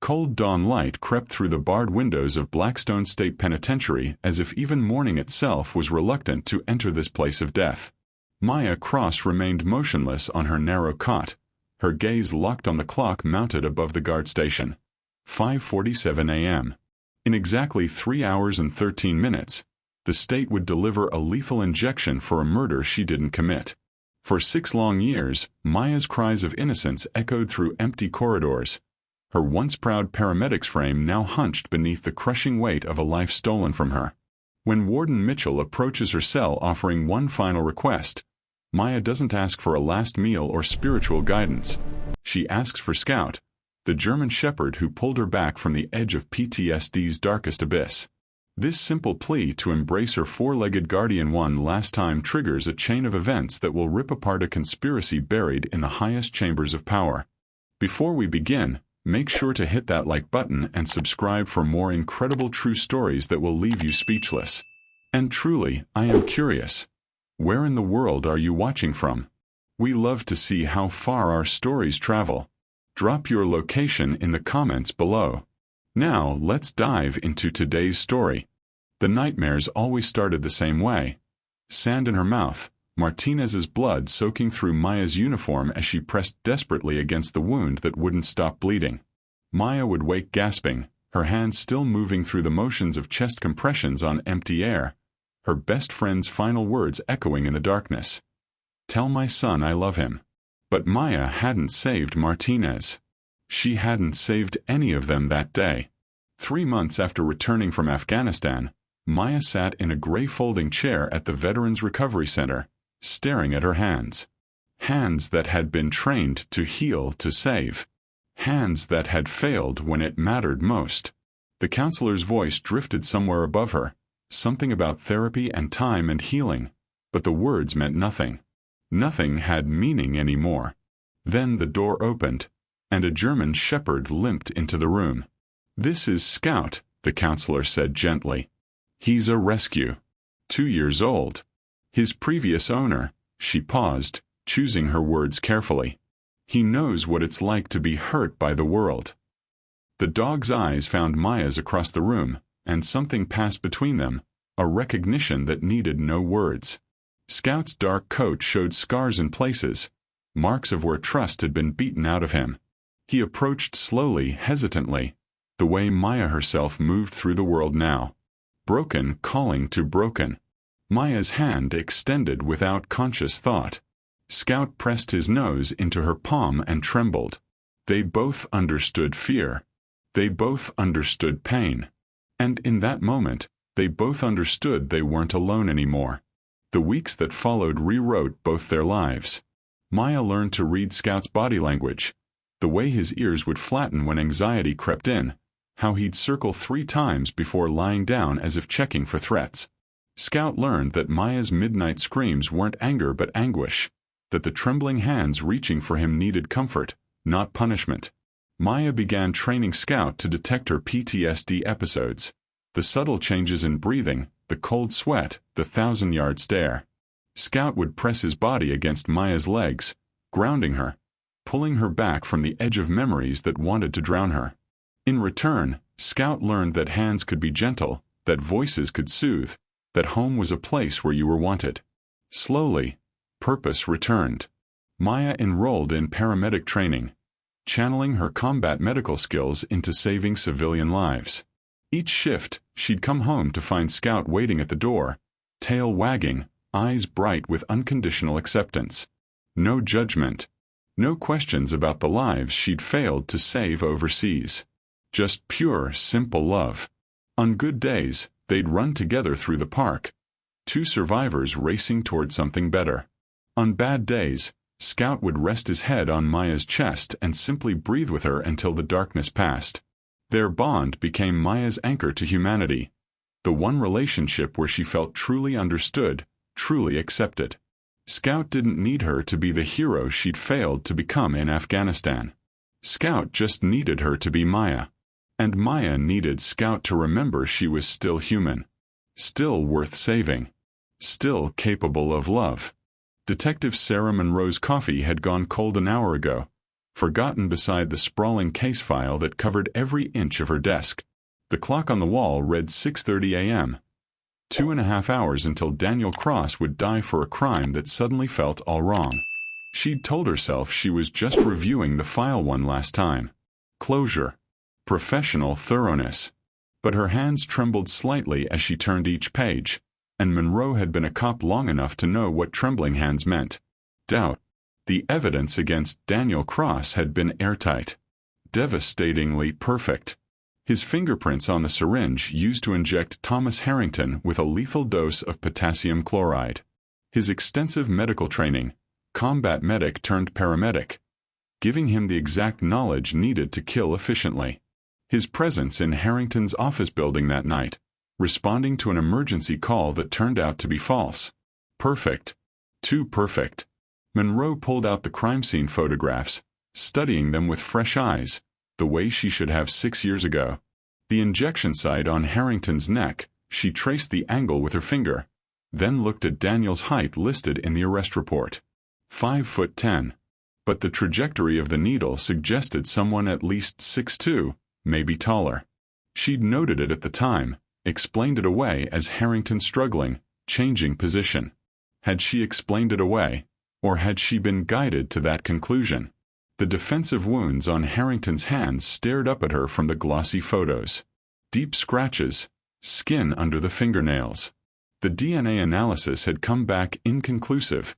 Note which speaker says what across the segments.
Speaker 1: Cold dawn light crept through the barred windows of Blackstone State Penitentiary as if even morning itself was reluctant to enter this place of death. Maya Cross remained motionless on her narrow cot, her gaze locked on the clock mounted above the guard station. 5:47 a.m. In exactly 3 hours and 13 minutes, the state would deliver a lethal injection for a murder she didn't commit. For 6 long years, Maya's cries of innocence echoed through empty corridors, her once proud paramedic's frame now hunched beneath the crushing weight of a life stolen from her. When Warden Mitchell approaches her cell offering one final request, Maya doesn't ask for a last meal or spiritual guidance. She asks for Scout, the German shepherd who pulled her back from the edge of PTSD's darkest abyss. This simple plea to embrace her four-legged guardian one last time triggers a chain of events that will rip apart a conspiracy buried in the highest chambers of power. Before we begin, make sure to hit that like button and subscribe for more incredible true stories that will leave you speechless. And truly, I am curious. Where in the world are you watching from? We love to see how far our stories travel. Drop your location in the comments below. Now, let's dive into today's story. The nightmares always started the same way. Sand in her mouth, Martinez's blood soaking through Maya's uniform as she pressed desperately against the wound that wouldn't stop bleeding. Maya would wake gasping, her hands still moving through the motions of chest compressions on empty air, her best friend's final words echoing in the darkness. "Tell my son I love him." But Maya hadn't saved Martinez. She hadn't saved any of them that day. 3 months after returning from Afghanistan, Maya sat in a gray folding chair at the Veterans Recovery Center, staring at her hands. Hands that had been trained to heal, to save. Hands that had failed when it mattered most. The counselor's voice drifted somewhere above her, something about therapy and time and healing, but the words meant nothing. Nothing had meaning anymore. Then the door opened, and a German shepherd limped into the room. "This is Scout," the counselor said gently. "He's a rescue. 2 years old. His previous owner," she paused, choosing her words carefully. "He knows what it's like to be hurt by the world." The dog's eyes found Maya's across the room, and something passed between them, a recognition that needed no words. Scout's dark coat showed scars in places, marks of where trust had been beaten out of him. He approached slowly, hesitantly, the way Maya herself moved through the world now. Broken calling to broken. Maya's hand extended without conscious thought. Scout pressed his nose into her palm and trembled. They both understood fear. They both understood pain. And in that moment, they both understood they weren't alone anymore. The weeks that followed rewrote both their lives. Maya learned to read Scout's body language, the way his ears would flatten when anxiety crept in, how he'd circle 3 times before lying down as if checking for threats. Scout learned that Maya's midnight screams weren't anger but anguish, that the trembling hands reaching for him needed comfort, not punishment. Maya began training Scout to detect her PTSD episodes, the subtle changes in breathing, the cold sweat, the 1,000-yard stare. Scout would press his body against Maya's legs, grounding her, pulling her back from the edge of memories that wanted to drown her. In return, Scout learned that hands could be gentle, that voices could soothe, that home was a place where you were wanted. Slowly, purpose returned. Maya enrolled in paramedic training, channeling her combat medical skills into saving civilian lives. Each shift, she'd come home to find Scout waiting at the door, tail wagging, eyes bright with unconditional acceptance. No judgment. No questions about the lives she'd failed to save overseas. Just pure, simple love. On good days, they'd run together through the park, 2 survivors racing toward something better. On bad days, Scout would rest his head on Maya's chest and simply breathe with her until the darkness passed. Their bond became Maya's anchor to humanity, the one relationship where she felt truly understood, truly accepted. Scout didn't need her to be the hero she'd failed to become in Afghanistan. Scout just needed her to be Maya. And Maya needed Scout to remember she was still human, still worth saving, still capable of love. Detective Sarah Monroe's coffee had gone cold an hour ago, forgotten beside the sprawling case file that covered every inch of her desk. The clock on the wall read 6:30 a.m. 2.5 hours until Daniel Cross would die for a crime that suddenly felt all wrong. She'd told herself she was just reviewing the file one last time. Closure. Professional thoroughness. But her hands trembled slightly as she turned each page, and Monroe had been a cop long enough to know what trembling hands meant. Doubt. The evidence against Daniel Cross had been airtight. Devastatingly perfect. His fingerprints on the syringe used to inject Thomas Harrington with a lethal dose of potassium chloride. His extensive medical training, combat medic turned paramedic, giving him the exact knowledge needed to kill efficiently. His presence in Harrington's office building that night, responding to an emergency call that turned out to be false. Perfect. Too perfect. Monroe pulled out the crime scene photographs, studying them with fresh eyes, the way she should have 6 years ago. The injection site on Harrington's neck, she traced the angle with her finger, then looked at Daniel's height listed in the arrest report. 5'10". But the trajectory of the needle suggested someone at least 6'2", maybe taller. She'd noted it at the time, explained it away as Harrington struggling, changing position. Had she explained it away, or had she been guided to that conclusion? The defensive wounds on Harrington's hands stared up at her from the glossy photos. Deep scratches, skin under the fingernails. The DNA analysis had come back inconclusive.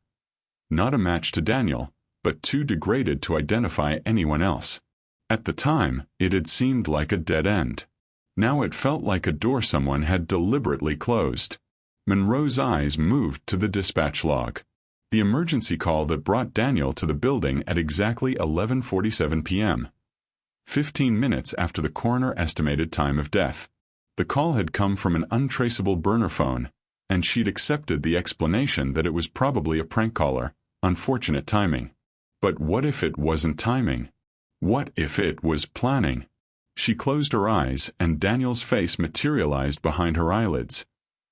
Speaker 1: Not a match to Daniel, but too degraded to identify anyone else. At the time, it had seemed like a dead end. Now it felt like a door someone had deliberately closed. Monroe's eyes moved to the dispatch log. The emergency call that brought Daniel to the building at exactly 11:47 p.m. 15 minutes after the coroner estimated time of death. The call had come from an untraceable burner phone, and she'd accepted the explanation that it was probably a prank caller. Unfortunate timing. But what if it wasn't timing? What if it was planning? She closed her eyes, and Daniel's face materialized behind her eyelids.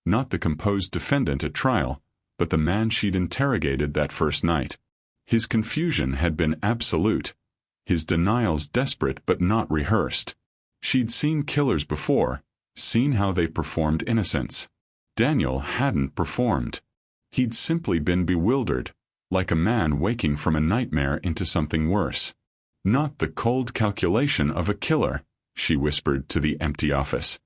Speaker 1: Not the composed defendant at trial, but the man she'd interrogated that first night. His confusion had been absolute. His denials desperate but not rehearsed. She'd seen killers before, seen how they performed innocence. Daniel hadn't performed. He'd simply been bewildered, like a man waking from a nightmare into something worse. Not the cold calculation of a killer, she whispered to the empty office.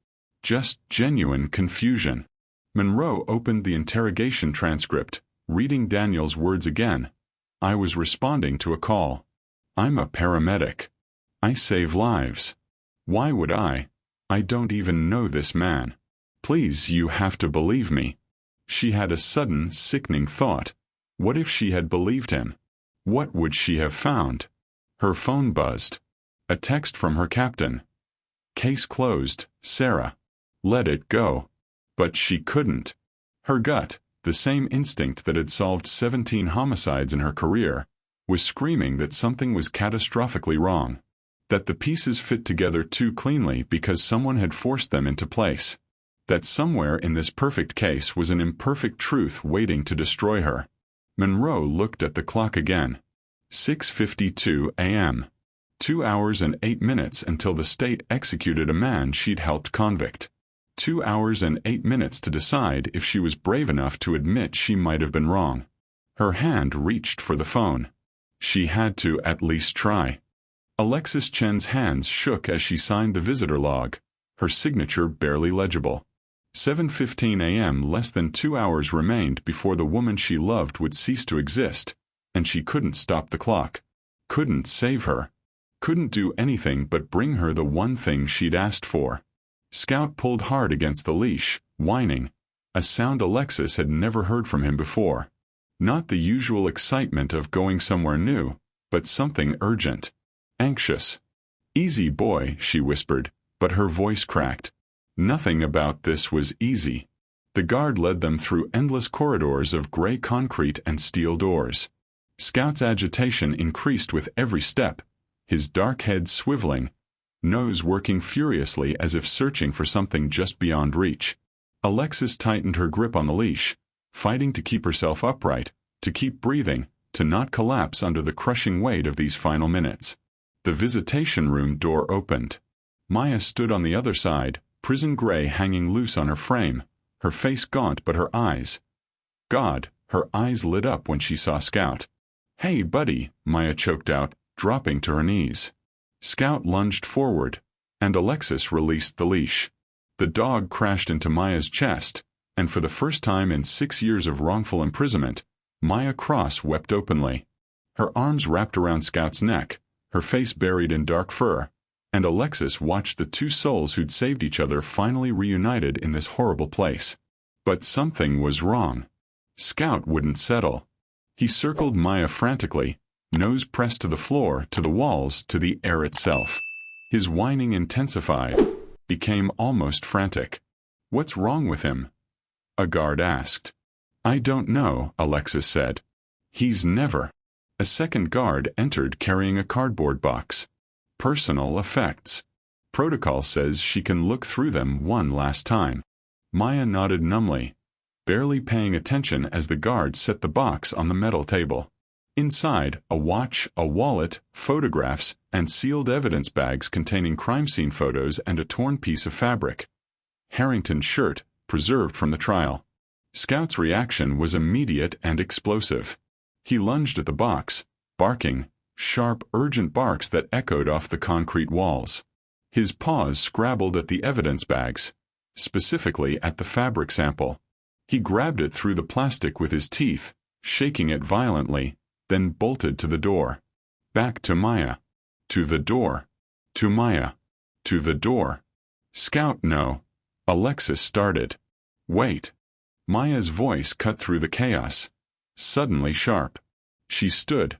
Speaker 1: Just genuine confusion. Monroe opened the interrogation transcript, reading Daniel's words again. I was responding to a call. I'm a paramedic. I save lives. Why would I? I don't even know this man. Please, you have to believe me. She had a sudden, sickening thought. What if she had believed him? What would she have found? Her phone buzzed. A text from her captain. Case closed, Sarah. Let it go. But she couldn't. Her gut, the same instinct that had solved 17 homicides in her career, was screaming that something was catastrophically wrong. That the pieces fit together too cleanly because someone had forced them into place. That somewhere in this perfect case was an imperfect truth waiting to destroy her. Monroe looked at the clock again. 6:52 a.m. 2 hours and 8 minutes until the state executed a man she'd helped convict. 2 hours and 8 minutes to decide if she was brave enough to admit she might have been wrong. Her hand reached for the phone. She had to at least try. Alexis Chen's hands shook as she signed the visitor log, her signature barely legible. 7:15 a.m. Less than 2 hours remained before the woman she loved would cease to exist, and she couldn't stop the clock. Couldn't save her. Couldn't do anything but bring her the one thing she'd asked for. Scout pulled hard against the leash, whining, a sound Alexis had never heard from him before. Not the usual excitement of going somewhere new, but something urgent. Anxious. Easy boy, she whispered, but her voice cracked. Nothing about this was easy. The guard led them through endless corridors of gray concrete and steel doors. Scout's agitation increased with every step, his dark head swiveling, nose working furiously as if searching for something just beyond reach. Alexis tightened her grip on the leash, fighting to keep herself upright, to keep breathing, to not collapse under the crushing weight of these final minutes. The visitation room door opened. Maya stood on the other side, prison gray hanging loose on her frame, her face gaunt but her eyes. God, her eyes lit up when she saw Scout. "Hey, buddy," Maya choked out, dropping to her knees. Scout lunged forward, and Alexis released the leash. The dog crashed into Maya's chest, and for the first time in 6 years of wrongful imprisonment, Maya Cross wept openly. Her arms wrapped around Scout's neck, her face buried in dark fur, and Alexis watched the two souls who'd saved each other finally reunited in this horrible place. But something was wrong. Scout wouldn't settle. He circled Maya frantically, nose pressed to the floor, to the walls, to the air itself. His whining intensified, became almost frantic. "What's wrong with him?" a guard asked. "I don't know," Alexis said. "He's never." A second guard entered carrying a cardboard box. "Personal effects. Protocol says she can look through them one last time." Maya nodded numbly, barely paying attention as the guard set the box on the metal table. Inside, a watch, a wallet, photographs, and sealed evidence bags containing crime scene photos and a torn piece of fabric. Harrington's shirt, preserved from the trial. Scout's reaction was immediate and explosive. He lunged at the box, barking, sharp, urgent barks that echoed off the concrete walls. His paws scrabbled at the evidence bags, specifically at the fabric sample. He grabbed it through the plastic with his teeth, shaking it violently, then bolted to the door. Back to Maya. To the door. To Maya. To the door. "Scout, no." Alexis started. "Wait." Maya's voice cut through the chaos, suddenly sharp. She stood,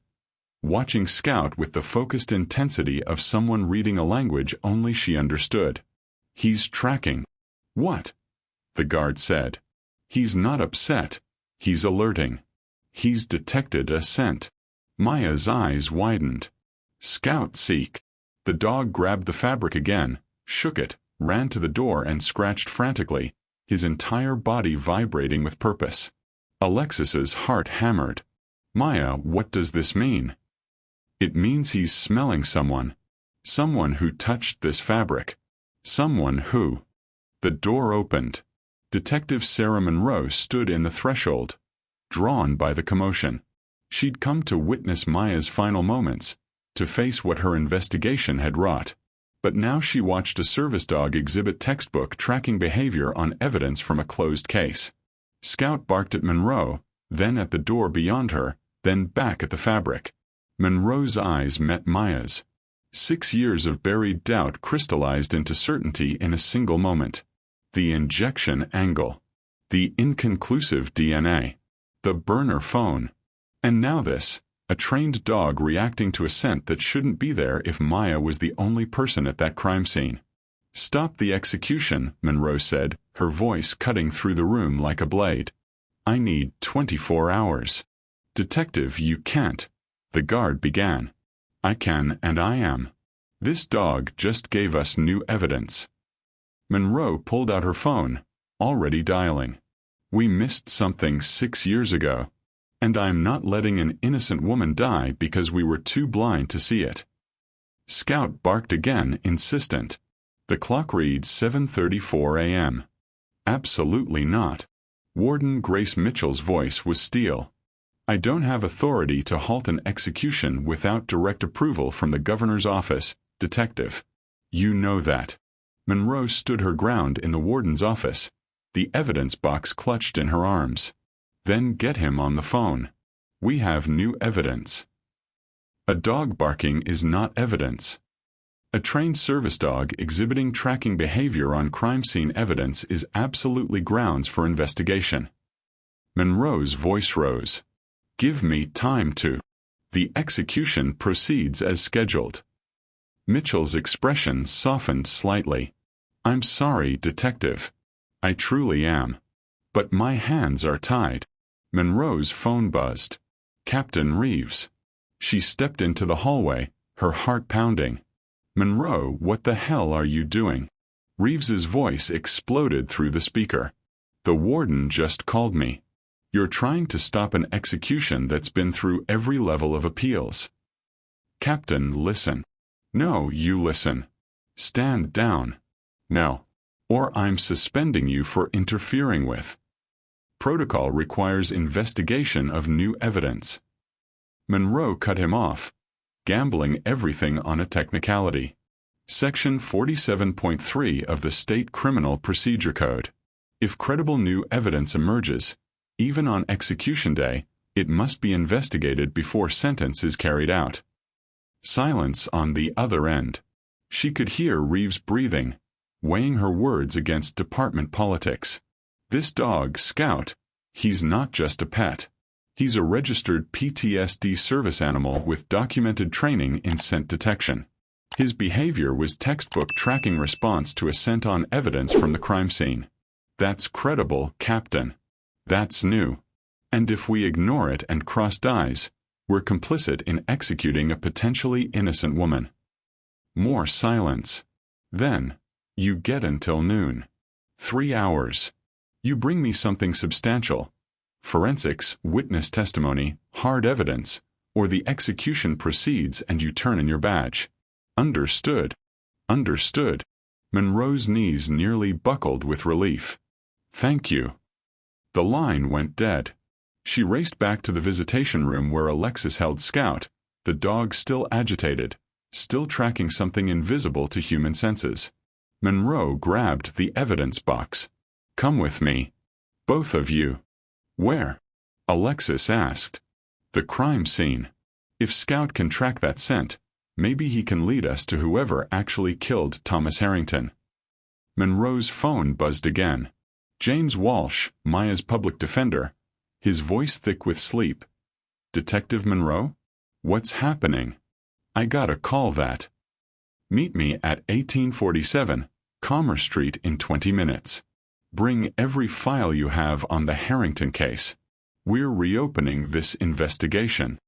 Speaker 1: watching Scout with the focused intensity of someone reading a language only she understood. "He's tracking." "What?" the guard said. "He's not upset. He's alerting. He's detected a scent." Maya's eyes widened. "Scout, seek." The dog grabbed the fabric again, shook it, ran to the door and scratched frantically, his entire body vibrating with purpose. Alexis's heart hammered. "Maya, what does this mean?" "It means he's smelling someone. Someone who touched this fabric. Someone who—" The door opened. Detective Sarah Monroe stood in the threshold, drawn by the commotion. She'd come to witness Maya's final moments, to face what her investigation had wrought. But now she watched a service dog exhibit textbook tracking behavior on evidence from a closed case. Scout barked at Monroe, then at the door beyond her, then back at the fabric. Monroe's eyes met Maya's. 6 years of buried doubt crystallized into certainty in a single moment. The injection angle. The inconclusive DNA. The burner phone. And now this, a trained dog reacting to a scent that shouldn't be there if Maya was the only person at that crime scene. "Stop the execution," Monroe said, her voice cutting through the room like a blade. "I need 24 hours. "Detective, you can't," the guard began. "I can and I am. This dog just gave us new evidence." Monroe pulled out her phone, already dialing. "We missed something 6 years ago. And I'm not letting an innocent woman die because we were too blind to see it." Scout barked again, insistent. "The clock reads 7:34 a.m. "Absolutely not." Warden Grace Mitchell's voice was steel. "I don't have authority to halt an execution without direct approval from the governor's office, detective. You know that." Monroe stood her ground in the warden's office, the evidence box clutched in her arms. "Then get him on the phone. We have new evidence." A dog barking is not evidence. A trained service dog exhibiting tracking behavior on crime scene evidence is absolutely grounds for investigation. Monroe's voice rose. "Give me time to. The execution proceeds as scheduled." Mitchell's expression softened slightly. "I'm sorry, detective. I truly am. But my hands are tied." Monroe's phone buzzed. "Captain Reeves." She stepped into the hallway, her heart pounding. "Monroe, what the hell are you doing?" Reeves's voice exploded through the speaker. "The warden just called me. You're trying to stop an execution that's been through every level of appeals. Captain, listen. No, you listen. Stand down. No. Or I'm suspending you for interfering with. Protocol requires investigation of new evidence. Monroe cut him off, gambling everything on a technicality. Section 47.3 of the State Criminal Procedure Code. If credible new evidence emerges, even on execution day, it must be investigated before sentence is carried out. Silence on the other end. She could hear Reeves breathing, weighing her words against department politics. This dog, Scout, he's not just a pet. He's a registered PTSD service animal with documented training in scent detection. His behavior was textbook tracking response to a scent on evidence from the crime scene. That's credible, Captain. That's new. And if we ignore it and cross eyes, we're complicit in executing a potentially innocent woman. More silence. Then, you get until noon. 3 hours. You bring me something substantial. Forensics, witness testimony, hard evidence, or the execution proceeds and you turn in your badge. Understood. Understood. Monroe's knees nearly buckled with relief. Thank you. The line went dead. She raced back to the visitation room where Alexis held Scout, the dog still agitated, still tracking something invisible to human senses. Monroe grabbed the evidence box. Come with me. Both of you. Where? Alexis asked. The crime scene. If Scout can track that scent, maybe he can lead us to whoever actually killed Thomas Harrington. Monroe's phone buzzed again. James Walsh, Maya's public defender, his voice thick with sleep. Detective Monroe? What's happening? I got a call that. Meet me at 1847, Commerce Street in 20 minutes. Bring every file you have on the Harrington case. We're reopening this investigation.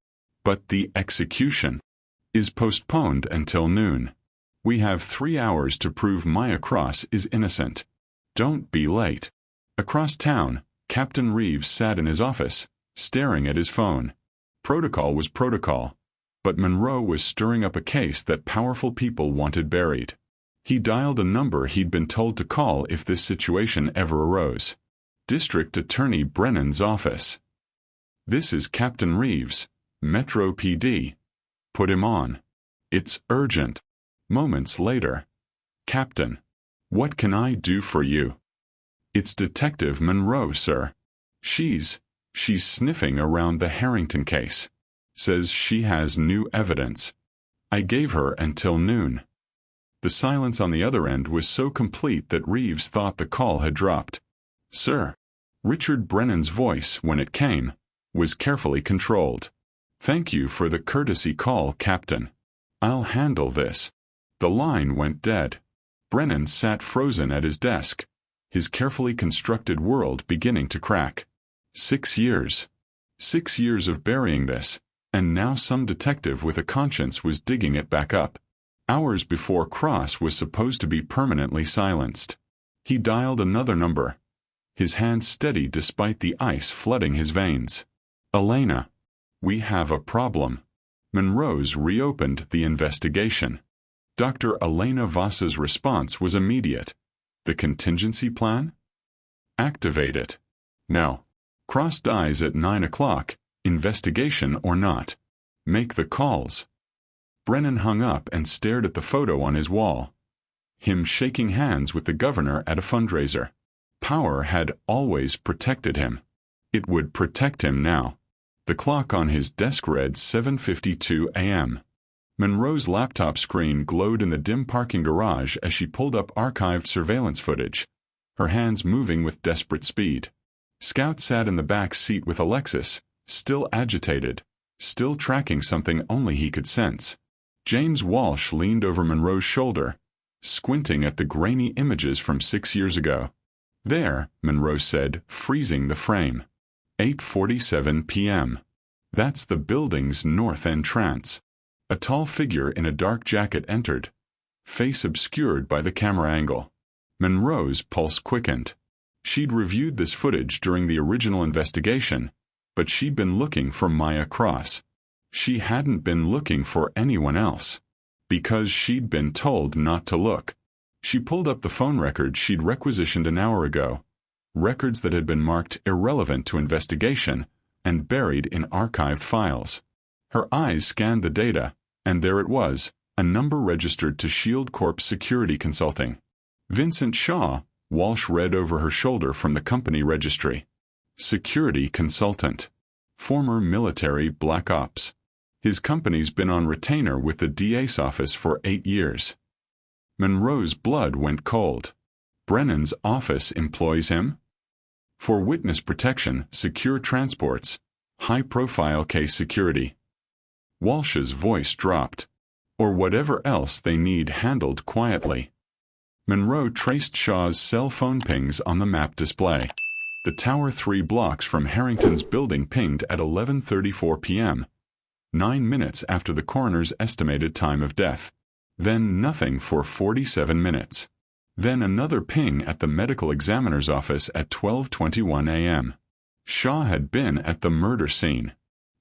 Speaker 1: But the execution is postponed until noon. We have 3 hours to prove Maya Cross is innocent. Don't be late. Across town, Captain Reeves sat in his office, staring at his phone. Protocol was protocol, but Monroe was stirring up a case that powerful people wanted buried. He dialed a number he'd been told to call if this situation ever arose. District Attorney Brennan's office. This is Captain Reeves, Metro PD. Put him on. It's urgent. Moments later. Captain. What can I do for you? It's Detective Monroe, sir. She's sniffing around the Harrington case. Says she has new evidence. I gave her until noon. The silence on the other end was so complete that Reeves thought the call had dropped. Sir. Richard Brennan's voice, when it came, was carefully controlled. Thank you for the courtesy call, Captain. I'll handle this. The line went dead. Brennan sat frozen at his desk, his carefully constructed world beginning to crack. 6 years. 6 years of burying this, and now some detective with a conscience was digging it back up. Hours before Cross was supposed to be permanently silenced. He dialed another number, his hand steady despite the ice flooding his veins. Elena. We have a problem. Monroe's reopened the investigation. Dr. Elena Voss's response was immediate. The contingency plan? Activate it. No. Crossed eyes at 9 o'clock, investigation or not. Make the calls. Brennan hung up and stared at the photo on his wall. Him shaking hands with the governor at a fundraiser. Power had always protected him. It would protect him now. The clock on his desk read 7:52 a.m. Monroe's laptop screen glowed in the dim parking garage as she pulled up archived surveillance footage, her hands moving with desperate speed. Scout sat in the back seat with Alexis, still agitated, still tracking something only he could sense. James Walsh leaned over Monroe's shoulder, squinting at the grainy images from 6 years ago. There, Monroe said, freezing the frame. 8:47 p.m. That's the building's north entrance. A tall figure in a dark jacket entered, face obscured by the camera angle. Monroe's pulse quickened. She'd reviewed this footage during the original investigation, but she'd been looking for Maya Cross. She hadn't been looking for anyone else, because she'd been told not to look. She pulled up the phone records she'd requisitioned an hour ago, records that had been marked irrelevant to investigation and buried in archived files. Her eyes scanned the data, and there it was, a number registered to Shield Corp Security Consulting. Vincent Shaw, Walsh read over her shoulder from the company registry. Security consultant. Former military black ops. His company's been on retainer with the DA's office for 8 years. Monroe's blood went cold. Brennan's office employs him? For witness protection, secure transports, high-profile case security. Walsh's voice dropped. Or whatever else they need handled quietly. Monroe traced Shaw's cell phone pings on the map display. The tower 3 blocks from Harrington's building pinged at 11:34 p.m., 9 minutes after the coroner's estimated time of death. Then nothing for 47 minutes. Then another ping at the medical examiner's office at 12:21 a.m. Shaw had been at the murder scene.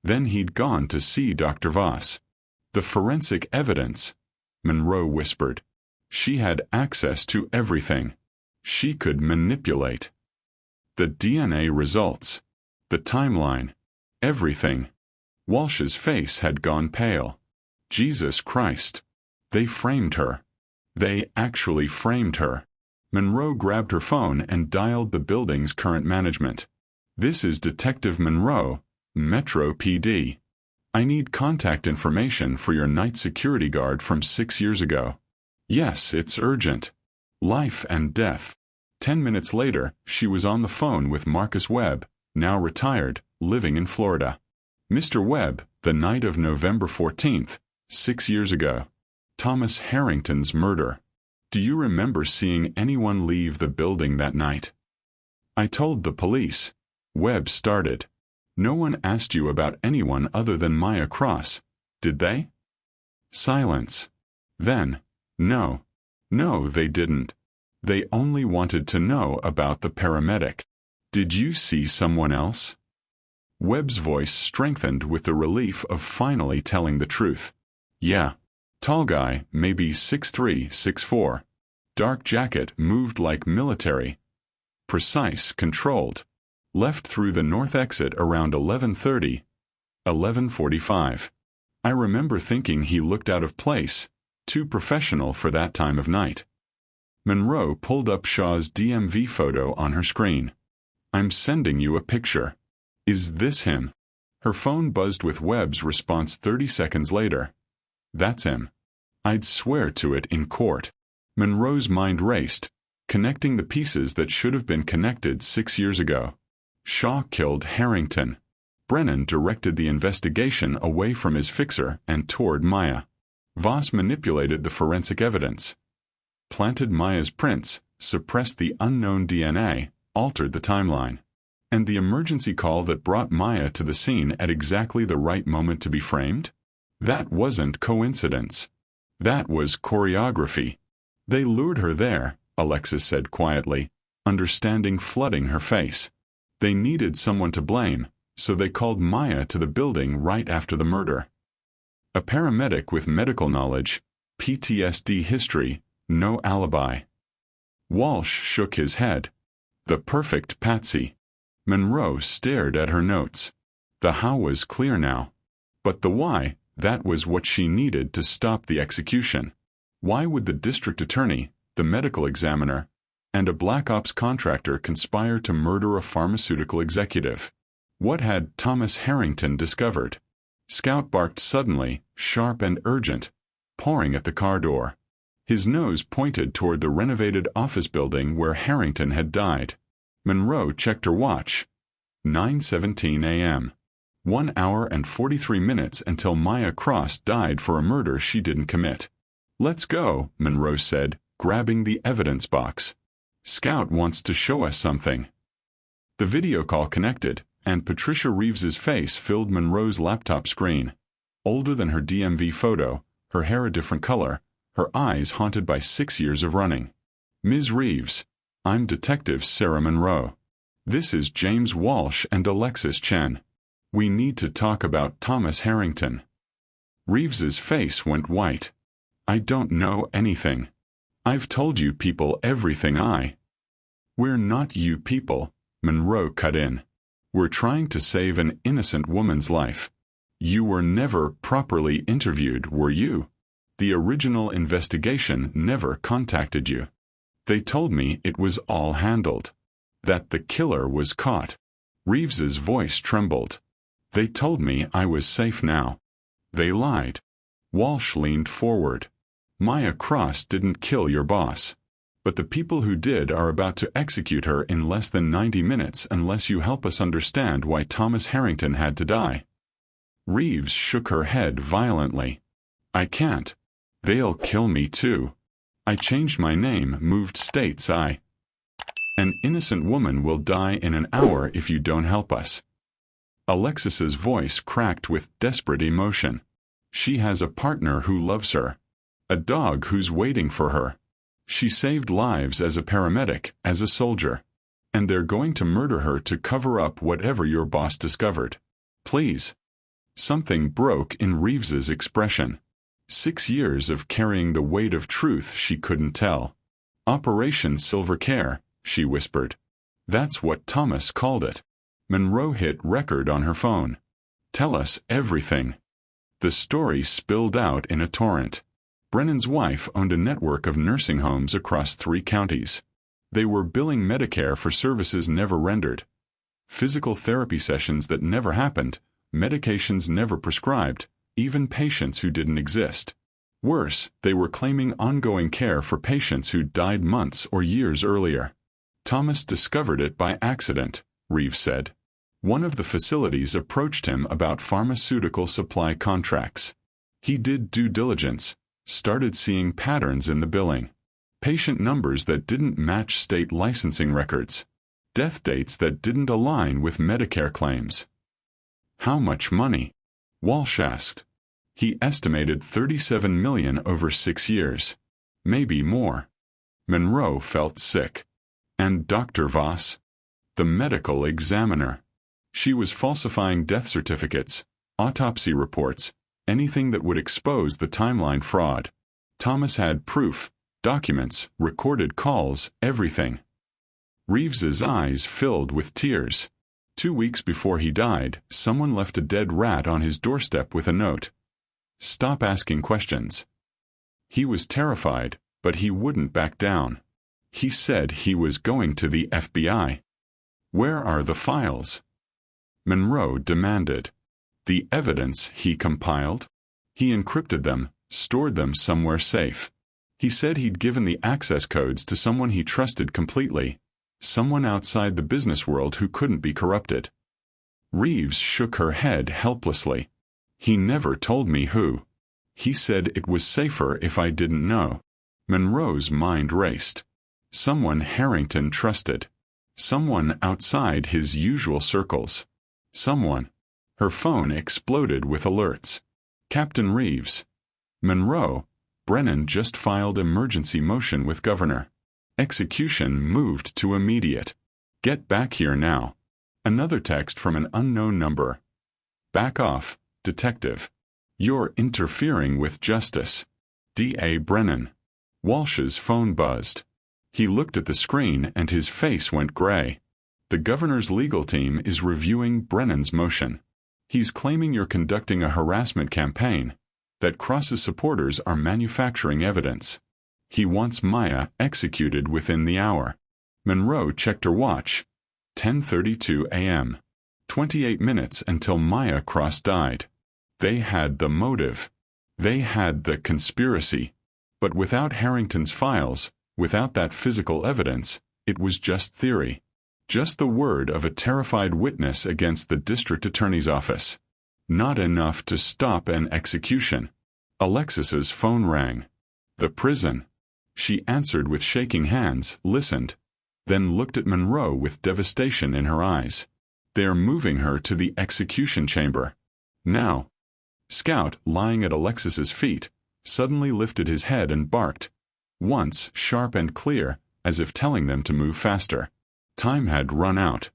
Speaker 1: Then he'd gone to see Dr. Voss. The forensic evidence, Monroe whispered. She had access to everything. She could manipulate. The DNA results. The timeline. Everything. Walsh's face had gone pale. Jesus Christ. They framed her. They actually framed her. Monroe grabbed her phone and dialed the building's current management. This is Detective Monroe, Metro PD. I need contact information for your night security guard from 6 years ago. Yes, it's urgent. Life and death. 10 minutes later, she was on the phone with Marcus Webb, now retired, living in Florida. Mr. Webb, the night of November 14th, 6 years ago. Thomas Harrington's murder. Do you remember seeing anyone leave the building that night? I told the police. Webb started. No one asked you about anyone other than Maya Cross, did they? Silence. Then, no. No, they didn't. They only wanted to know about the paramedic. Did you see someone else? Webb's voice strengthened with the relief of finally telling the truth. Yeah. Tall guy, maybe 6'3", 6'4". Dark jacket, moved like military. Precise, controlled. Left through the north exit around 11:30, 11:45. I remember thinking he looked out of place, too professional for that time of night. Monroe pulled up Shaw's DMV photo on her screen. I'm sending you a picture. Is this him? Her phone buzzed with Webb's response 30 seconds later. That's him. I'd swear to it in court. Monroe's mind raced, connecting the pieces that should have been connected 6 years ago. Shaw killed Harrington. Brennan directed the investigation away from his fixer and toward Maya. Voss manipulated the forensic evidence. Planted Maya's prints, suppressed the unknown DNA, altered the timeline. And the emergency call that brought Maya to the scene at exactly the right moment to be framed? That wasn't coincidence. That was choreography. They lured her there, Alexis said quietly, understanding flooding her face. They needed someone to blame, so they called Maya to the building right after the murder. A paramedic with medical knowledge, PTSD history, no alibi. Walsh shook his head. The perfect patsy. Monroe stared at her notes. The how was clear now. But the why, that was what she needed to stop the execution. Why would the district attorney, the medical examiner, and a black ops contractor conspire to murder a pharmaceutical executive? What had Thomas Harrington discovered? Scout barked suddenly, sharp and urgent, pawing at the car door. His nose pointed toward the renovated office building where Harrington had died. Monroe checked her watch. 9:17 a.m. 1 hour and 43 minutes until Maya Cross died for a murder she didn't commit. Let's go, Monroe said, grabbing the evidence box. Scout wants to show us something. The video call connected, and Patricia Reeves's face filled Monroe's laptop screen. Older than her DMV photo, her hair a different color, her eyes haunted by 6 years of running. Ms. Reeves, I'm Detective Sarah Monroe. This is James Walsh and Alexis Chen. We need to talk about Thomas Harrington." Reeves's face went white. "I don't know anything. I've told you people everything We're not you people," Monroe cut in. "We're trying to save an innocent woman's life. You were never properly interviewed, were you? The original investigation never contacted you. They told me it was all handled. That the killer was caught." Reeves's voice trembled. "They told me I was safe now. They lied." Walsh leaned forward. "Maya Cross didn't kill your boss. But the people who did are about to execute her in less than 90 minutes unless you help us understand why Thomas Harrington had to die." Reeves shook her head violently. "I can't. They'll kill me too. I changed my name, moved states. An innocent woman will die in an hour if you don't help us." Alexis's voice cracked with desperate emotion. "She has a partner who loves her. A dog who's waiting for her. She saved lives as a paramedic, as a soldier. And they're going to murder her to cover up whatever your boss discovered. Please." Something broke in Reeves's expression. 6 years of carrying the weight of truth she couldn't tell. "Operation Silver Care," she whispered. "That's what Thomas called it." Monroe hit record on her phone. "Tell us everything." The story spilled out in a torrent. Brennan's wife owned a network of nursing homes across 3 counties. They were billing Medicare for services never rendered. Physical therapy sessions that never happened, medications never prescribed, even patients who didn't exist. Worse, they were claiming ongoing care for patients who died months or years earlier. "Thomas discovered it by accident," Reeves said. "One of the facilities approached him about pharmaceutical supply contracts. He did due diligence, started seeing patterns in the billing. Patient numbers that didn't match state licensing records. Death dates that didn't align with Medicare claims." "How much money?" Walsh asked. "He estimated $37 million over 6 years. Maybe more." Monroe felt sick. "And Dr. Voss?" "The medical examiner. She was falsifying death certificates, autopsy reports, anything that would expose the timeline fraud. Thomas had proof, documents, recorded calls, everything." Reeves's eyes filled with tears. 2 weeks before he died, someone left a dead rat on his doorstep with a note. "Stop asking questions." He was terrified, but he wouldn't back down. He said he was going to the FBI. "Where are the files?" Monroe demanded. "The evidence he compiled? He encrypted them, stored them somewhere safe. He said he'd given the access codes to someone he trusted completely, someone outside the business world who couldn't be corrupted." Reeves shook her head helplessly. "He never told me who. He said it was safer if I didn't know." Monroe's mind raced. Someone Harrington trusted. Someone outside his usual circles. Someone. Her phone exploded with alerts. "Captain Reeves. Monroe, Brennan just filed emergency motion with Governor. Execution moved to immediate. Get back here now." Another text from an unknown number. "Back off, detective. You're interfering with justice. D.A. Brennan." Walsh's phone buzzed. He looked at the screen and his face went gray. "The governor's legal team is reviewing Brennan's motion. He's claiming you're conducting a harassment campaign, that Cross's supporters are manufacturing evidence. He wants Maya executed within the hour." Monroe checked her watch. 10:32 a.m. 28 minutes until Maya Cross died. They had the motive. They had the conspiracy. But without Harrington's files, without that physical evidence, it was just theory. Just the word of a terrified witness against the district attorney's office. Not enough to stop an execution. Alexis's phone rang. "The prison." She answered with shaking hands, listened, then looked at Monroe with devastation in her eyes. "They're moving her to the execution chamber. Now." Scout, lying at Alexis's feet, suddenly lifted his head and barked. Once, sharp and clear, as if telling them to move faster. Time had run out.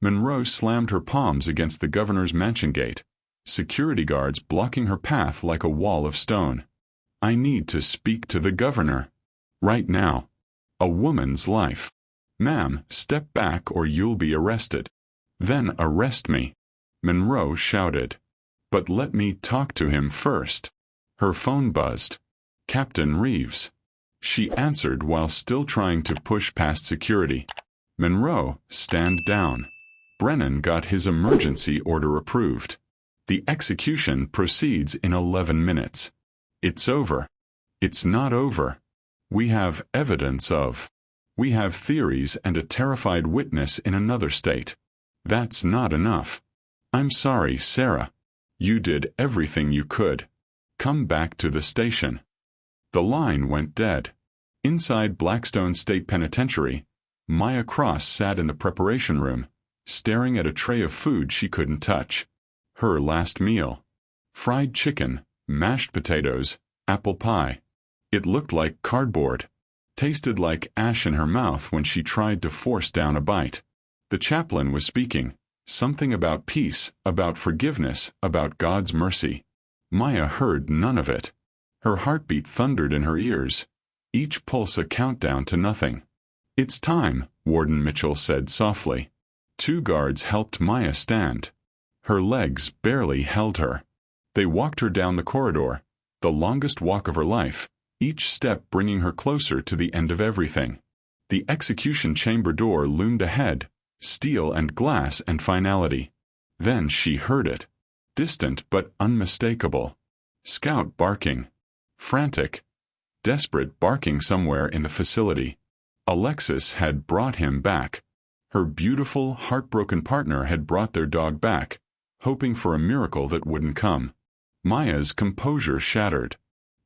Speaker 1: Monroe slammed her palms against the governor's mansion gate, security guards blocking her path like a wall of stone. I need to speak to the governor. Right now. A woman's life. Ma'am, step back or you'll be arrested. Then arrest me, Monroe shouted. But let me talk to him first. Her phone buzzed. Captain Reeves. She answered while still trying to push past security. Monroe, stand down. Brennan got his emergency order approved. The execution proceeds in 11 minutes. It's over. It's not over. We have evidence of. We have theories and a terrified witness in another state. That's not enough. I'm sorry, Sarah. You did everything you could. Come back to the station. The line went dead. Inside Blackstone State Penitentiary, Maya Cross sat in the preparation room, staring at a tray of food she couldn't touch. Her last meal. Fried chicken, mashed potatoes, apple pie. It looked like cardboard. Tasted like ash in her mouth when she tried to force down a bite. The chaplain was speaking. Something about peace, about forgiveness, about God's mercy. Maya heard none of it. Her heartbeat thundered in her ears, each pulse a countdown to nothing. It's time, Warden Mitchell said softly. 2 guards helped Maya stand. Her legs barely held her. They walked her down the corridor, the longest walk of her life, each step bringing her closer to the end of everything. The execution chamber door loomed ahead, steel and glass and finality. Then she heard it. Distant but unmistakable. Scout barking. Frantic. Desperate barking somewhere in the facility. Alexis had brought him back. Her beautiful, heartbroken partner had brought their dog back, hoping for a miracle that wouldn't come. Maya's composure shattered.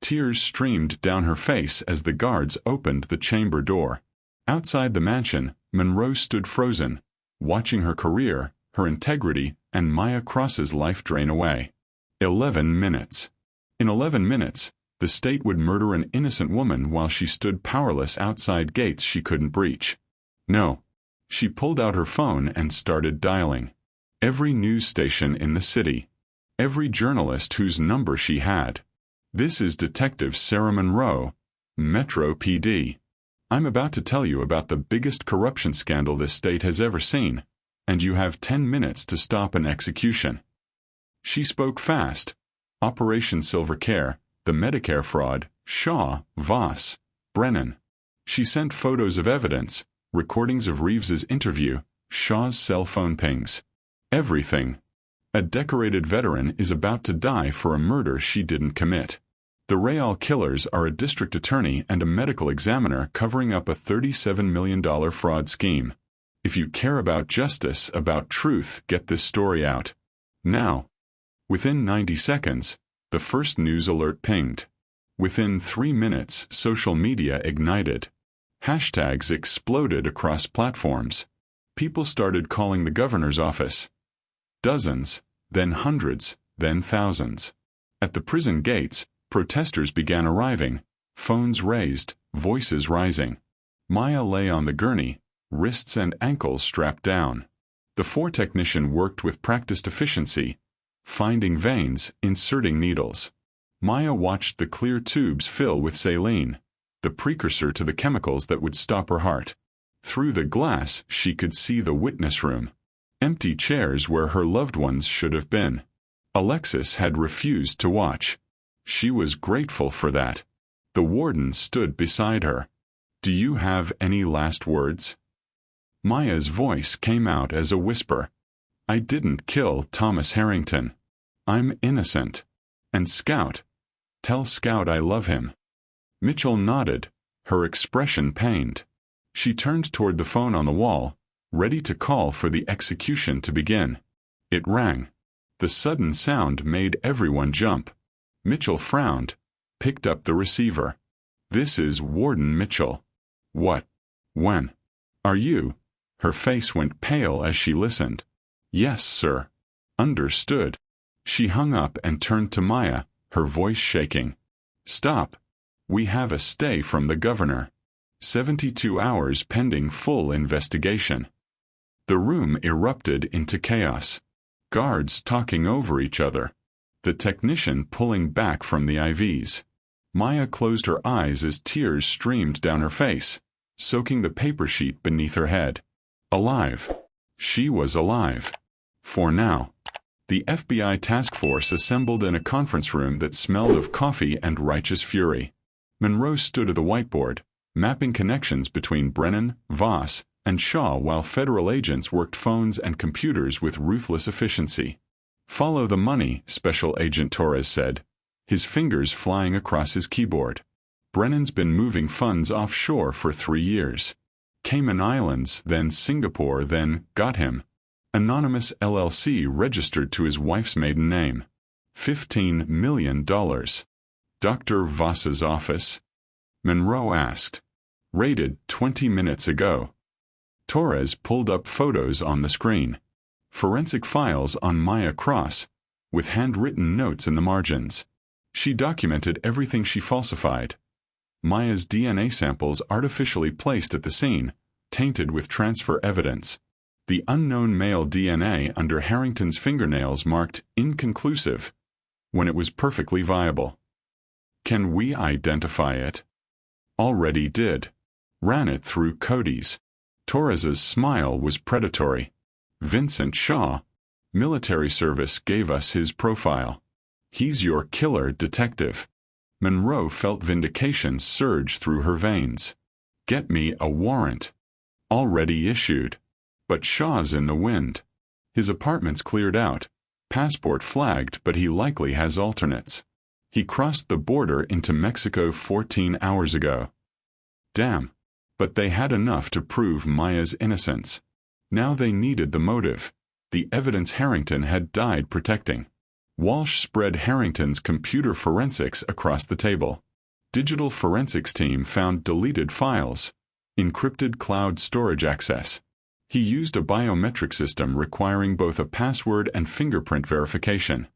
Speaker 1: Tears streamed down her face as the guards opened the chamber door. Outside the mansion, Monroe stood frozen, watching her career, her integrity, and Maya Cross's life drain away. 11 minutes. In 11 minutes, the state would murder an innocent woman while she stood powerless outside gates she couldn't breach. No. She pulled out her phone and started dialing. Every news station in the city. Every journalist whose number she had. This is Detective Sarah Monroe, Metro PD. I'm about to tell you about the biggest corruption scandal this state has ever seen, and you have 10 minutes to stop an execution. She spoke fast. Operation Silver Care, the Medicare fraud, Shaw, Voss, Brennan. She sent photos of evidence, recordings of Reeves's interview, Shaw's cell phone pings. Everything. A decorated veteran is about to die for a murder she didn't commit. The Real killers are a district attorney and a medical examiner covering up a $37 million fraud scheme. If you care about justice, about truth, get this story out. Now. Within 90 seconds, the first news alert pinged. Within 3 minutes, social media ignited. Hashtags exploded across platforms. People started calling the governor's office. Dozens, then hundreds, then thousands. At the prison gates, protesters began arriving, phones raised, voices rising. Maya lay on the gurney, wrists and ankles strapped down. The 4 technician worked with practiced efficiency, finding veins, inserting needles. Maya watched the clear tubes fill with saline, the precursor to the chemicals that would stop her heart. Through the glass, she could see the witness room. Empty chairs where her loved ones should have been. Alexis had refused to watch. She was grateful for that. The warden stood beside her. Do you have any last words? Maya's voice came out as a whisper. I didn't kill Thomas Harrington. I'm innocent. And Scout. Tell Scout I love him. Mitchell nodded, her expression pained. She turned toward the phone on the wall, ready to call for the execution to begin. It rang. The sudden sound made everyone jump. Mitchell frowned, picked up the receiver. This is Warden Mitchell. What? When? Are you? Her face went pale as she listened. Yes, sir. Understood. She hung up and turned to Maya, her voice shaking. Stop. We have a stay from the governor. 72 hours pending full investigation. The room erupted into chaos. Guards talking over each other. The technician pulling back from the IVs. Maya closed her eyes as tears streamed down her face, soaking the paper sheet beneath her head. Alive. She was alive. For now. The FBI task force assembled in a conference room that smelled of coffee and righteous fury. Monroe stood at the whiteboard, mapping connections between Brennan, Voss, and Shaw while federal agents worked phones and computers with ruthless efficiency. "Follow the money," Special Agent Torres said, his fingers flying across his keyboard. "Brennan's been moving funds offshore for 3 years. Cayman Islands, then Singapore, then got him. Anonymous LLC registered to his wife's maiden name. $15 million. Dr. Voss's office?" Monroe asked. "Raided 20 minutes ago." Torres pulled up photos on the screen. Forensic files on Maya Cross, with handwritten notes in the margins. She documented everything she falsified. Maya's DNA samples artificially placed at the scene, tainted with transfer evidence. The unknown male DNA under Harrington's fingernails marked inconclusive, when it was perfectly viable. "Can we identify it?" "Already did. Ran it through Cody's." Torres's smile was predatory. "Vincent Shaw. Military service gave us his profile. He's your killer detective." Monroe felt vindication surge through her veins. "Get me a warrant." "Already issued. But Shaw's in the wind. His apartment's cleared out, passport flagged, but he likely has alternates. He crossed the border into Mexico 14 hours ago." Damn. But they had enough to prove Maya's innocence. Now they needed the motive, the evidence Harrington had died protecting. Walsh spread Harrington's computer forensics across the table. Digital forensics team found deleted files, encrypted cloud storage access. He used a biometric system requiring both a password and fingerprint verification.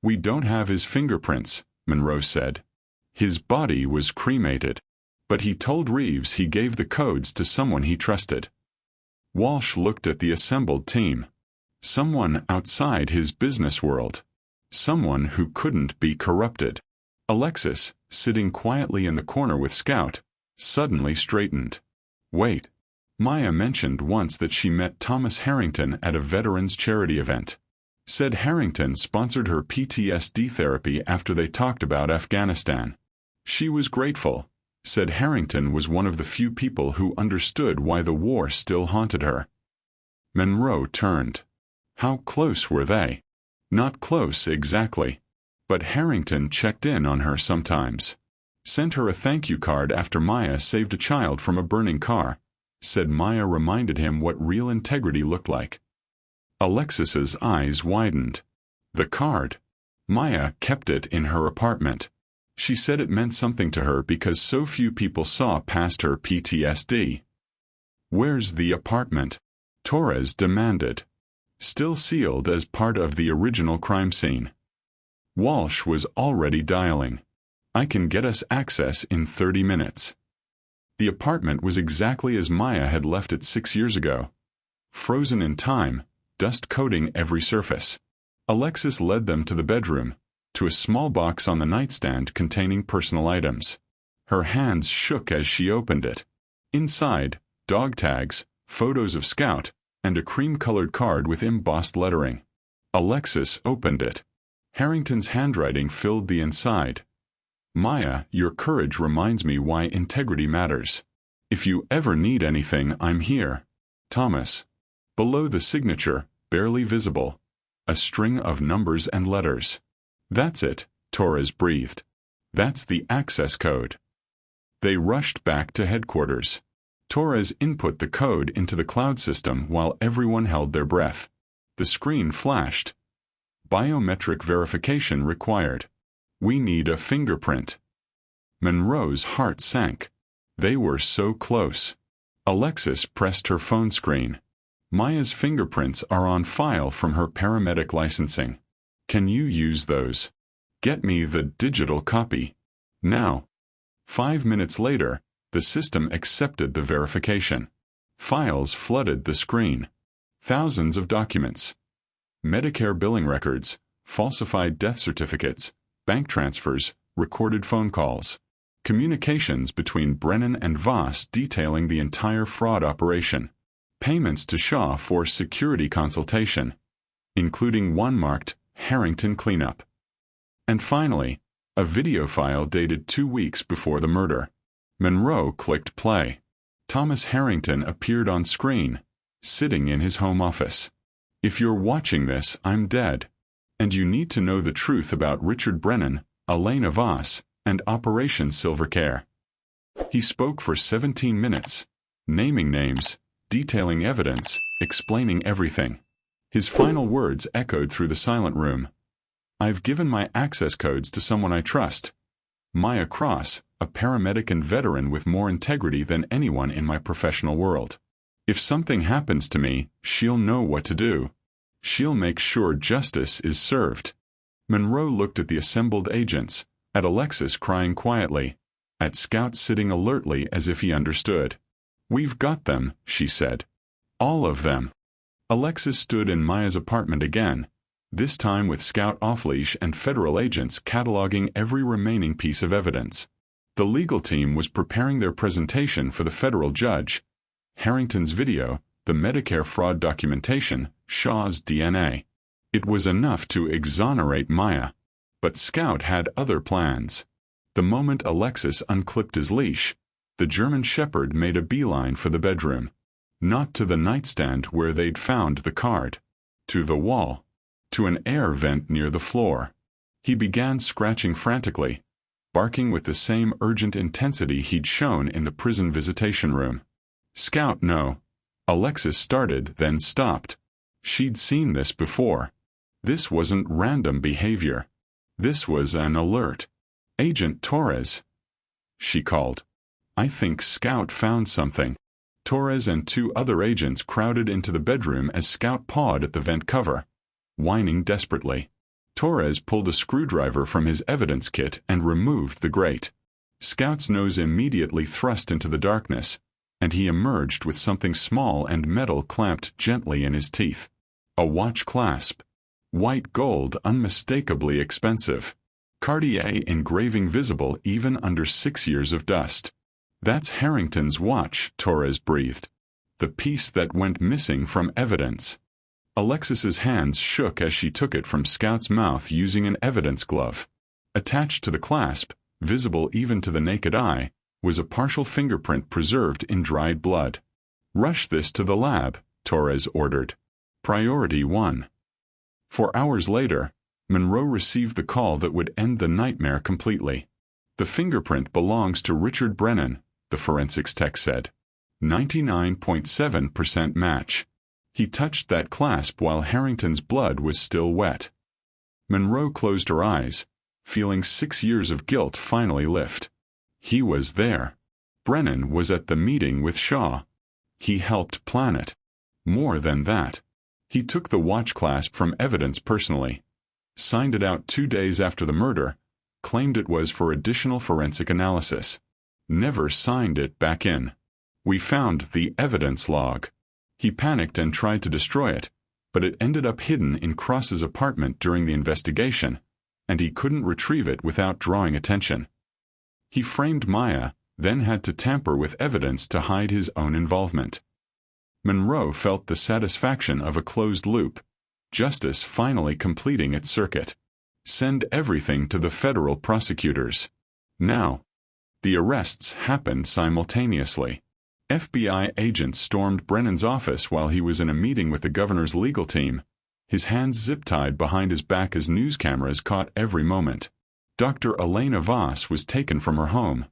Speaker 1: "We don't have his fingerprints," Monroe said. "His body was cremated. But he told Reeves he gave the codes to someone he trusted." Walsh looked at the assembled team. Someone outside his business world. Someone who couldn't be corrupted. Alexis, sitting quietly in the corner with Scout, suddenly straightened. "Wait. Maya mentioned once that she met Thomas Harrington at a veterans charity event. Said Harrington sponsored her PTSD therapy after they talked about Afghanistan. She was grateful. Said Harrington was one of the few people who understood why the war still haunted her." Monroe turned. How close were they? Not close exactly. But Harrington checked in on her sometimes. Sent her a thank you card after Maya saved a child from a burning car. Said Maya reminded him what real integrity looked like. Alexis's eyes widened. The card. Maya kept it in her apartment. She said it meant something to her because so few people saw past her PTSD. "Where's the apartment?" Torres demanded. "Still sealed as part of the original crime scene." Walsh was already dialing. "I can get us access in 30 minutes." The apartment was exactly as Maya had left it 6 years ago. Frozen in time, dust coating every surface. Alexis led them to the bedroom, to a small box on the nightstand containing personal items. Her hands shook as she opened it. Inside, dog tags, photos of Scout, and a cream-colored card with embossed lettering. Alexis opened it. Harrington's handwriting filled the inside. "Maya, your courage reminds me why integrity matters. If you ever need anything, I'm here. Thomas." Below the signature, barely visible, a string of numbers and letters. "That's it," Torres breathed. "That's the access code." They rushed back to headquarters. Torres input the code into the cloud system while everyone held their breath. The screen flashed. "Biometric verification required. We need a fingerprint." Monroe's heart sank. They were so close. Alexis pressed her phone screen. "Maya's fingerprints are on file from her paramedic licensing. Can you use those? Get me the digital copy. Now." 5 minutes later, The system accepted the verification. Files flooded the screen. Thousands of documents. Medicare billing records, falsified death certificates, bank transfers, recorded phone calls. Communications between Brennan and Voss detailing the entire fraud operation. Payments to Shaw for security consultation, including one marked Harrington Cleanup. And finally, a video file dated 2 weeks before the murder. Monroe clicked play. Thomas Harrington appeared on screen, sitting in his home office. If you're watching this, I'm dead. And you need to know the truth about Richard Brennan, Elena Voss, and Operation Silvercare. He spoke for 17 minutes, naming names, detailing evidence, explaining everything. His final words echoed through the silent room. I've given my access codes to someone I trust. Maya Cross, a paramedic and veteran with more integrity than anyone in my professional world. If something happens to me, she'll know what to do. She'll make sure justice is served. Monroe looked at the assembled agents, at Alexis crying quietly, at Scout sitting alertly as if he understood. We've got them, she said. All of them. Alexis stood in Maya's apartment again, this time with Scout off-leash and federal agents cataloging every remaining piece of evidence. The legal team was preparing their presentation for the federal judge. Harrington's video, the Medicare fraud documentation, Shaw's DNA. It was enough to exonerate Maya. But Scout had other plans. The moment Alexis unclipped his leash, the German shepherd made a beeline for the bedroom. Not to the nightstand where they'd found the card. To the wall. To an air vent near the floor. He began scratching frantically, barking with the same urgent intensity he'd shown in the prison visitation room. Scout, no. Alexis started, then stopped. She'd seen this before. This wasn't random behavior. This was an alert. Agent Torres, she called. I think Scout found something. Torres and 2 other agents crowded into the bedroom as Scout pawed at the vent cover, whining desperately. Torres pulled a screwdriver from his evidence kit and removed the grate. Scout's nose immediately thrust into the darkness, and he emerged with something small and metal clamped gently in his teeth. A watch clasp. White gold, unmistakably expensive. Cartier engraving visible even under 6 years of dust. That's Harrington's watch, Torres breathed. The piece that went missing from evidence. Alexis's hands shook as she took it from Scout's mouth using an evidence glove. Attached to the clasp, visible even to the naked eye, was a partial fingerprint preserved in dried blood. Rush this to the lab, Torres ordered. Priority 1. 4 hours later, Monroe received the call that would end the nightmare completely. The fingerprint belongs to Richard Brennan, the forensics tech said. 99.7% match. He touched that clasp while Harrington's blood was still wet. Monroe closed her eyes, feeling 6 years of guilt finally lift. He was there. Brennan was at the meeting with Shaw. He helped plan it. More than that. He took the watch clasp from evidence personally, signed it out 2 days after the murder, claimed it was for additional forensic analysis. Never signed it back in. We found the evidence log. He panicked and tried to destroy it, but it ended up hidden in Cross's apartment during the investigation, and he couldn't retrieve it without drawing attention. He framed Maya, then had to tamper with evidence to hide his own involvement. Monroe felt the satisfaction of a closed loop, justice finally completing its circuit. Send everything to the federal prosecutors. Now. The arrests happened simultaneously. FBI agents stormed Brennan's office while he was in a meeting with the governor's legal team, his hands zip-tied behind his back as news cameras caught every moment. Dr. Elena Voss was taken from her home,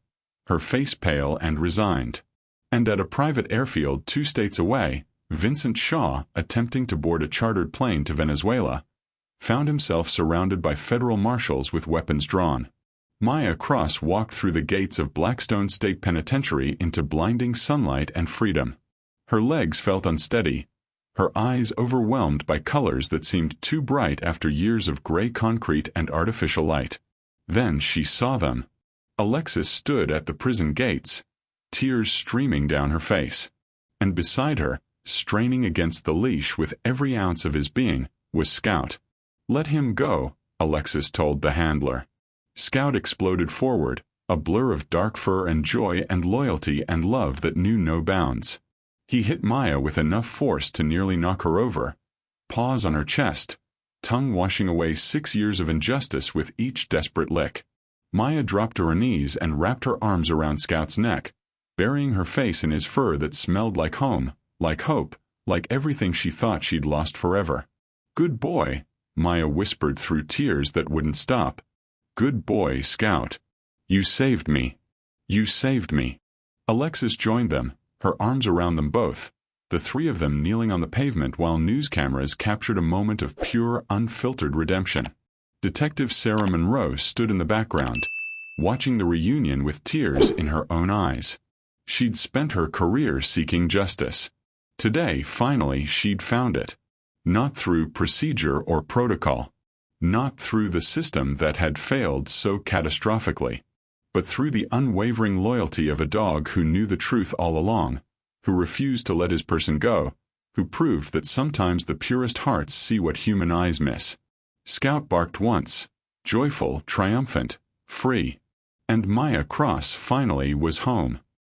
Speaker 1: her face pale and resigned. And at a private airfield 2 states away, Vincent Shaw, attempting to board a chartered plane to Venezuela, found himself surrounded by federal marshals with weapons drawn. Maya Cross walked through the gates of Blackstone State Penitentiary into blinding sunlight and freedom. Her legs felt unsteady, her eyes overwhelmed by colors that seemed too bright after years of gray concrete and artificial light. Then she saw them. Alexis stood at the prison gates, tears streaming down her face. And beside her, straining against the leash with every ounce of his being, was Scout. "Let him go," Alexis told the handler. Scout exploded forward, a blur of dark fur and joy and loyalty and love that knew no bounds. He hit Maya with enough force to nearly knock her over, paws on her chest, tongue washing away 6 years of injustice with each desperate lick. Maya dropped to her knees and wrapped her arms around Scout's neck, burying her face in his fur that smelled like home, like hope, like everything she thought she'd lost forever. "Good boy," Maya whispered through tears that wouldn't stop. "Good boy, Scout. You saved me. You saved me." Alexis joined them, her arms around them both, the three of them kneeling on the pavement while news cameras captured a moment of pure, unfiltered redemption. Detective Sarah Monroe stood in the background, watching the reunion with tears in her own eyes. She'd spent her career seeking justice. Today, finally, she'd found it. Not through procedure or protocol. Not through the system that had failed so catastrophically. But through the unwavering loyalty of a dog who knew the truth all along, who refused to let his person go, who proved that sometimes the purest hearts see what human eyes miss. Scout barked once, joyful, triumphant, free. And Maya Cross finally was home.